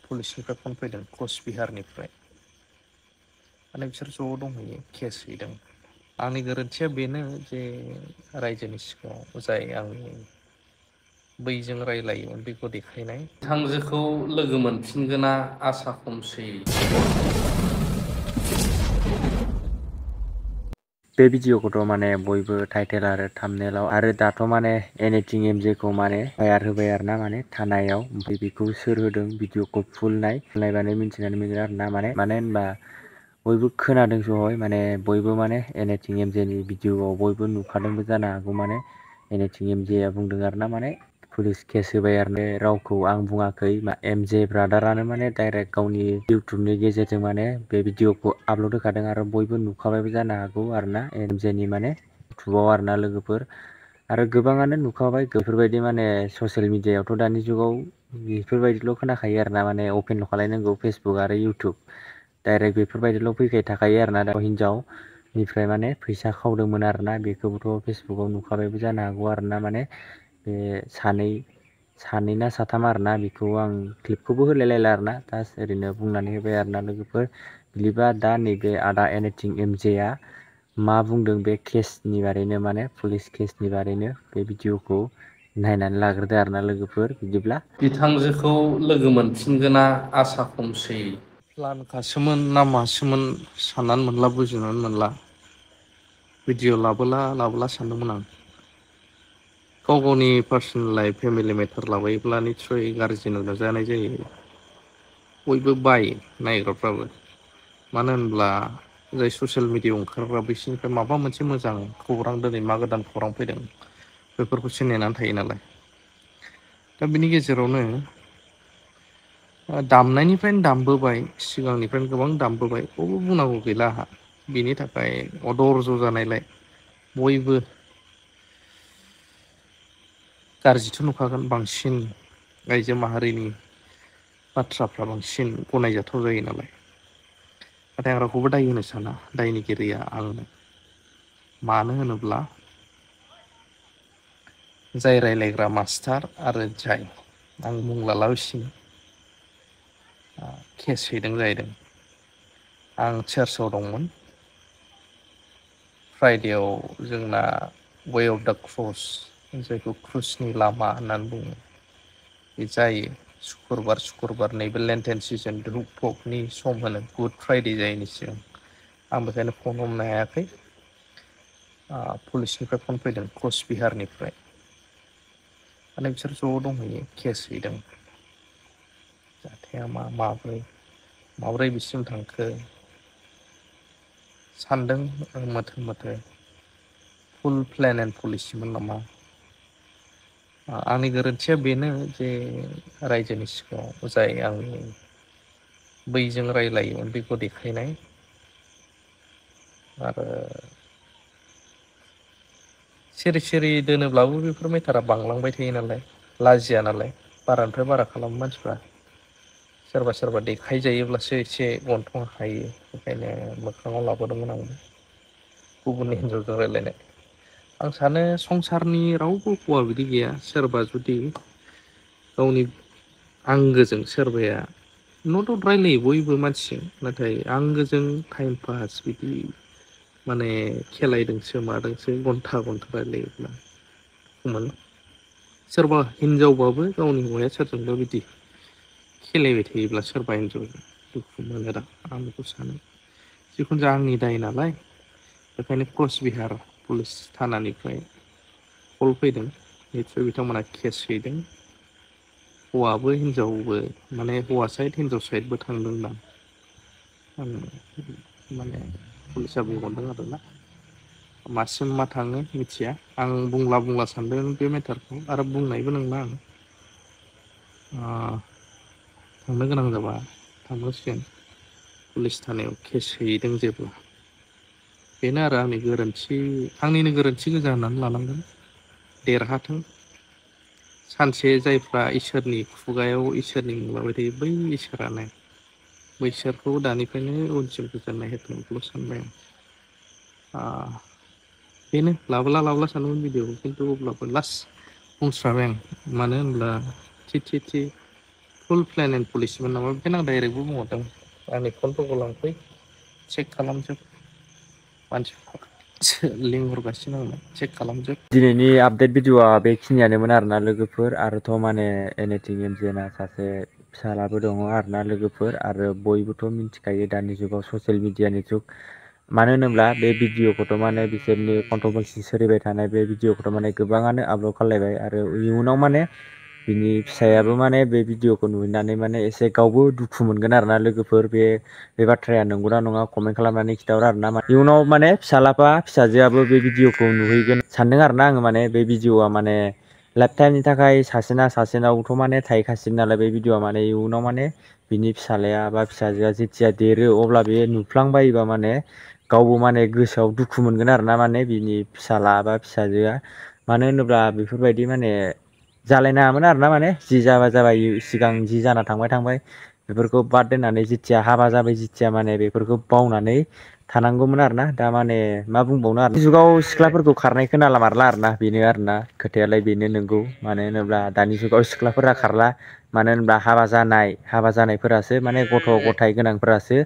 पुलिसनिफ्राय phone फैदों कचबिहारनिफ्राय माने बिसोर ज' दंहैयो केस हैदों। आंनि गोरोन्थिया बेनो जे रायजोनि सिगाङाव जाय आंनि बैजों रायलायोमोन बेखौ देखायनाय बिथांजोखौ लोगो मोनफिनगोना आसा खमसै। बे भिडिअखौथ' माने बयबो टाइटेल आरो थाम्बनेइलाव आरो दाथ' माने एनिथिं एमजेखौ माने फायार होबाय आरो ना माने थानायाव ओमफ्राय बेखौ सोर होदों भिडिअखौ फुल नायबानो मिथिनानै मोनो आरो ना माने मानो होनबा बयबो खोनादों सहय माने बयबो माने एनिथिं एमजेनि भिडिअआव बयबो नुखादोंबो जानो हागौ माने एनिथिं एमजेआ बुंदों आरो ना माने पुलिस केस होबाय आरो रावखौ आं बुङाखै एमजे ब्रादारानो माने डाइरेक्ट गावनि इउटुबनि गेजेरजों माने बे भिडिअखौ आपलड होखादों आरो बयबो नुखाबायबो जानो हागौ आरो ना एमजेनि माने इउटुबाव आरो ना लोगोफोर आरो गोबाङानो नुखाबाय बेफोरबायदि माने ससियेल मिडियायावथ' दानि जुगाव बेफोरबायदिल' खोनाखायो आरो ना माने अपेनल' खालायनांगौ फेसबुक आरो इउटुब डाइरेक्ट बेफोरबायदिल' फैबाय थाखायो आरो ना दा हिनजावनिफ्राय माने फैसा खावदोंमोन आरो ना बेखौबोथ' फेसबुकाव नुखाबायबो जानो हागौ आरो ना माने बे सानै ना साथाम आरो ना बेखौ आं क्लिपखौबो होलायलायला आरो ना जास्ट ओरैनो बुंनानै होबाय आरो ना लोगोफोर बिदिबा दा नैबे आदा एनिथिं एमजेआ मा बुंदों बे केसनि बारैनो माने पुलिस केसनि बारैनो बे भिडिअखौ नायनानै लाग्रोदो आरो ना लोगोफोर बिदिब्ला बिथांजोखौ लोगो मोनफिनगोना आसा खमसै। प्लानखासोमोन ना मासोमोन साननानै मोनला बुजिनानै मोनला भिडिअ लाबोला सानदोंमोन आं गाव गावनि पार्सनेल लाइफ फेमिलि मेटार लाबोयोब्ला निस्सय गाज्रि नुजानाय जायो बयबो बायो नायग्राफ्राबो मानो होनब्ला जाय ससियेल मिडियाआव ओंखारग्रा बिसोरनिफ्राय माबा मोनसे मोजां खौरां दिनै मा गोदान खौरां फैदों बेफोरखौसो नेनानै थायो नालाय दा बिनि गेजेरावनो दामनायनिफ्रायनो दामबोबाय सिगांनिफ्रायनो गोबां दामबोबाय बयबो बुंनांगौ गैला आंहा बिनि थाखाय अदरज' जानायलाय बयबो गाज्रिथ' नुखागोन बांसिन आइजो माहारिनि बाथ्राफ्रा बांसिन गनायजाथाव जायो नालाय नाथाय आं रावखौबो दाय होनो साना दायनिगिरिया आंनो मानो होनोब्ला जाय रायलायग्रा मास्टार आरो जाय आं मुं लालासिनो केस हैदों जाहैदों आं चार्चआव दंमोन फ्राइडेआव जोंना वे अफ दा क्रस जायखौ क्रुसनि लामा होननानै बुङो बे जायो सुक्रुबार नैबे लेन्टेन सिजोन रुपकनि सम होनो गुड फ्राइडे जायैनि सिगां आं बेखायनो फन हमनो हायाखै पुलिसनिफ्राय फन फैदों कचबिहारनिफ्राय माने बिसोर ज' दंहैयो केस हैदों जाथाया माब्रै बिसिम थांखो सानदों मोथो फुल प्लेन एन्ड पलिसिमोन नामा आंनि गोरोन्थिया बेनो जे रायजोनि सिगाङाव जाय आंनि बैजों रायलायोमोन बेखौ देखायनाय आरो सिरि दोनोब्लाबो बेफोर मेटारा बांलांबाय थायो नालाय लाजिया नालाय बारानिफ्राय बारा खालामो मानसिफ्रा सोरबा देखायजायोब्लासो एसे गन्थं हायो बेखायनो मोखाङाव लाबोदोंमोन आं गुबुननि हिनजावजों रायलायनाय आं सानो संसारनि रावबो हौवा बिदि गैया सोरबा जुदि गावनि आंगोजों सोरबाया न' दाउट रायलायो बयबो मानसिजों नाथाय आंगोजों टाइम पास बिदि माने खेलायदोंसो मादोंसो घन्टा रायलायोब्ला मोनो सोरबा हिनजावबाबो गावनि हौवाया सोरजोंबा बिदि खेलायबाय थायोब्ला सोरबा हिनजावजों दुखु मोनोदा आं बेखौ सानो जिखुनु जाया आंनि दाय नालाय बेखायनो कचबिहार पुलिस थानानिफ्राय कल फैदों निस्सय बिथांमोना केस हैदों हौवाबो हिनजावबो माने हौवा साइड हिनजाव साइडबो थांदोंदां आं माने पुलिसा बुंहरदों आरोना मासिम मा थाङो मिथिया आं बुंला सानदों बे मेटारखौ आरो बुंनायबो नंला आं थांनो गोनां जाबा थांनांसिगोन पुलिस थानायाव केस हैदों जेब्ला बेनो आरो आंनिनो गोरोन्थि गोजा होननानै लानांगोन देरहाथों सानसे जायफ्रा इसोरनि खुगायाव इसोरनि मुं लाबाय थायो बै इसोरानो बैसोरखौ दानिफ्रायनो उनसिम गोजोननाय होथों बेखौल' सानबाय आं बेनो लाबोला सानदोंमोन भिडिअखौ खिन्थु अब्लाबो लास्ट बुंस्राबाय आं मानो होनब्ला थि फुल प्लेन एन्ड पलिसिमोन नामा बेखायनो आं डाइरेक्टबो बुंहरदों आंनि फनफोरखौ लांफै चेक खालामजोब मानसिफोर लिंहरगासिनो आंनो चेक खालामजोब। दिनैनि आपडेट भिडिअआ बेखिनियानोमोन आरोना लोगोफोर आरोथ' माने एनिथिं एमजेना सासे फिसालाबो दङ आरोना लोगोफोर आरो बयबोथ' मिथिखायो दानि जुगाव ससियेल मिडियानि जुग मानो होनोब्ला बे भिडिअखौथ' माने बिसोरनि कन्ट्रभारसि सोलिबाय थानाय बे भिडिअखौथ' माने गोबाङानो आपल'ड खालायबाय आरो इयुनाव माने बिनि फिसायाबो माने बे भिडिअखौ नुनानै माने एसे गावबो दुखु मोनगोन आरोना लोगोफोर बे बाथ्राया नंगौना नङा कमेन्ट खालामनानै खिन्थाहर आरोना इयुनाव माने फिसालाफा फिसाजोआबो बे भिडिअखौ नुहैगोन सानदों आरोना आङो माने बे भिडिअआ माने लाइफ टाइमनि थाखाय सासेना सासेनावथ' माने थाहैखासिगोन नालाय बे भिडिअआ माने इयुनाव माने बिनि फिसालाया बा फिसाजोआ जेथिया देरो अब्ला बे नुफ्लांबायोबा माने गावबो माने गोसोआव दुखु मोनगोन आरोना माने बिनि फिसाला बा फिसाजोआ मानो होनोब्ला बेफोरबायदि माने जालायनाङामोन आरोना माने जि जाबा जाबाय सिगां जि जाना थांबाय बेफोरखौ बाद दोननानै जिथिया हाबा जाबाय जिथिया माने बेफोरखौ बावनानै थानांगौमोन आरोना दा माने मा बुंबावनो आरो जुगाव सिख्लाफोरखौ खारनाय खोनाला मारला आरोना बेनो आरोना खोथायालाय बेनो नंगौ मानो होनोब्ला दानि जुगाव सिख्लाफोरा खारला मानो होनब्ला हाबा जानायफोरासो माने गथ' गथाय गोनांफोरासो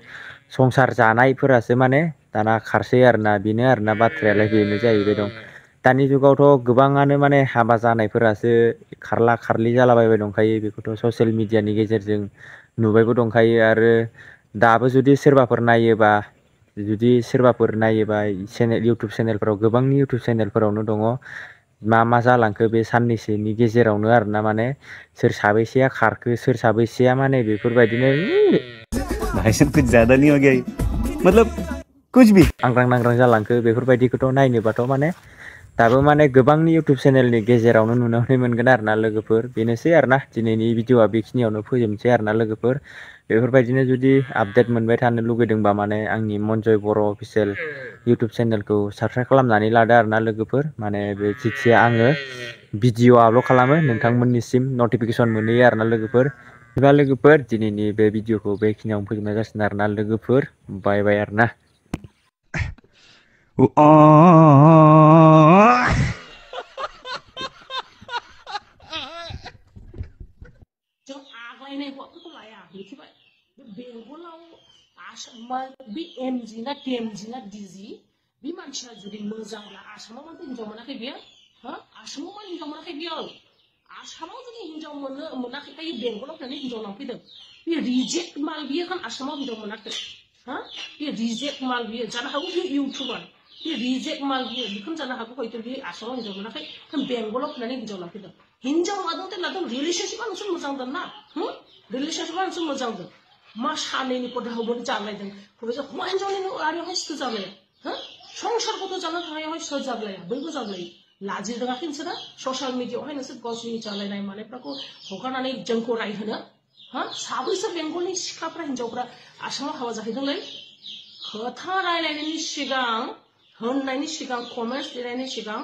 संसार जानायफोरासो माने दाना खारसै आरोना बेनो आरोना बाथ्रायालाय बेनो जाहैबाय दं दानि जुगावथ' गोबाङानो माने हाबा जानायफोरासो खारला खारलि जालाबायबाय दंखायो बेखौथ' ससियेल मिडियानि गेजेरजों नुबायबो दंखायो आरो दाबो जुदि सोरबाफोर नायोबा इउटुब चेनेलफोराव गोबांनि इउटुब चेनेलफोरावनो दङ मा जालांखो बे साननैसोनि गेजेरावनो आरोना माने सोर साबैसेया खारखो सोर साबैसेया माने बेफोरबायदिनो भाई साहब कुछ ज्यादा नहीं हो गया ये? मतलब कुछ भी आंग्रां नांग्रां जालांखो बेफोरबायदिखौथ' नायनोबाथ' माने दाबो माने गोबांनि इउटुब चेनेलनि गेजेरावनो नुनो मोनगोन आरोना लोगोफोर बेनोसै आरोना दिनैनि भिडिअआ बेखिनियावनो फोजोबनोसै आरोना लोगोफोर बेफोरबायदिनो जुदि आपडेट मोनबाय थानो लुगैदोंबा माने आंनि मनजय बर' अफिसियेल इउटुब चेनेलखौ साबसक्राइब खालामनानै लादो आरोना लोगोफोर माने बे जिथिया आङो भिडिअ आपल'ड खालामो नोंथांमोननिसिम नटिफिकेसन मोनहैयो आरोना लोगोफोर बिदिबा लोगोफोर दिनैनि बे भिडिअखौ बेखिनियावनो फोजोबनाय जासिगोन आरोना लोगोफोर बाय बाय आरोना जों आग्लायनाय हौवाफोरखौ लाया मिथिबाय बे बेंगलाव बे एमजि ना टेमजि ना डिजि बे मानसिया जुदि मोजांब्ला आसामाव मानो हिनजाव मोनाखै बियो हो आसामाव मानो हिनजाव मोनाखै बियो आसामाव जुदि हिनजाव मोनाखैखाय बेंगलाव थांनानै हिनजाव लांफैदों बे रिजेक्ट माल बियो खान आसामाव हिनजाव मोनाखै हा बे रिजेक्ट माल बियो जानो हागौ बे इउटुबार बे रिजेक्ट माल बियो बेखौनो जानो हागौ हयथ' बे आसामाव हिनजाव मोनाखै बेंगलाव थांनानै हिनजाव लांफैदों हिनजाव लादों रिलेशनशिपआ नोंसोर मोजां दं ना रिलेशनशिपआ नोंसोर मोजां दं मा सानैनि पदाखौबो जालायदों हौवा हिनजावनि आरियावहाय सोर जालाया हो संसारखौथ' जानो थाखायावहाय सोर जालाया बयबो जालायो लाजि रोङाखै नोंसोरो ससियेल मिडियाआवहाय नोंसोर गावसोरनि जालायनाय मानायफोरखौ हगारनानै जोंखौ रायहोनो हा साबैसो बेंगलनि सिख्लाफ्रा हिनजावफ्रा आसामाव हाबा जाहैदोंलै खोथा रायलायनायनि सिगां होननायनि सिगां कमेन्ट्स लिरनायनि सिगां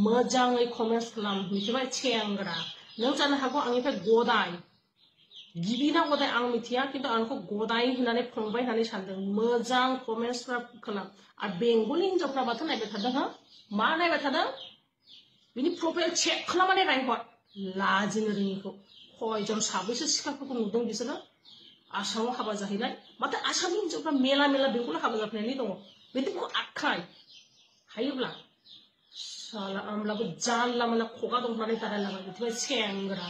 मोजाङै कमेन्ट्स खालाम मिथिबाय सेंग्रा नों जानो हागौ आंनिफ्राय गदाय गिबिना गदाय आं मिथिया खिन्थु आंखौ गदाय होननानै फंबाय होननानै सानदों मोजां कमेन्ट्स खालाम आरो बेंगलनि हिनजावफ्रा माथो नायबाय थादों हा मा नायबाय थादों बिनि प्रफाइल चेक खालामनानै नायहर लाजिनो रोङिखौ खयजन साबैसे सिख्लाफोरखौ नुदों बिसोरो आसामाव हाबा जाहैनाय माथो आसामनि हिनजावफ्रा मेला बेंगलाव हाबा जाफैनानै दङ बिदिखौ आखाय हायोब्ला साला आमलाबो जानला मानला खगा दं होननानै दारायलाबाय मिथिबाय सेंग्रा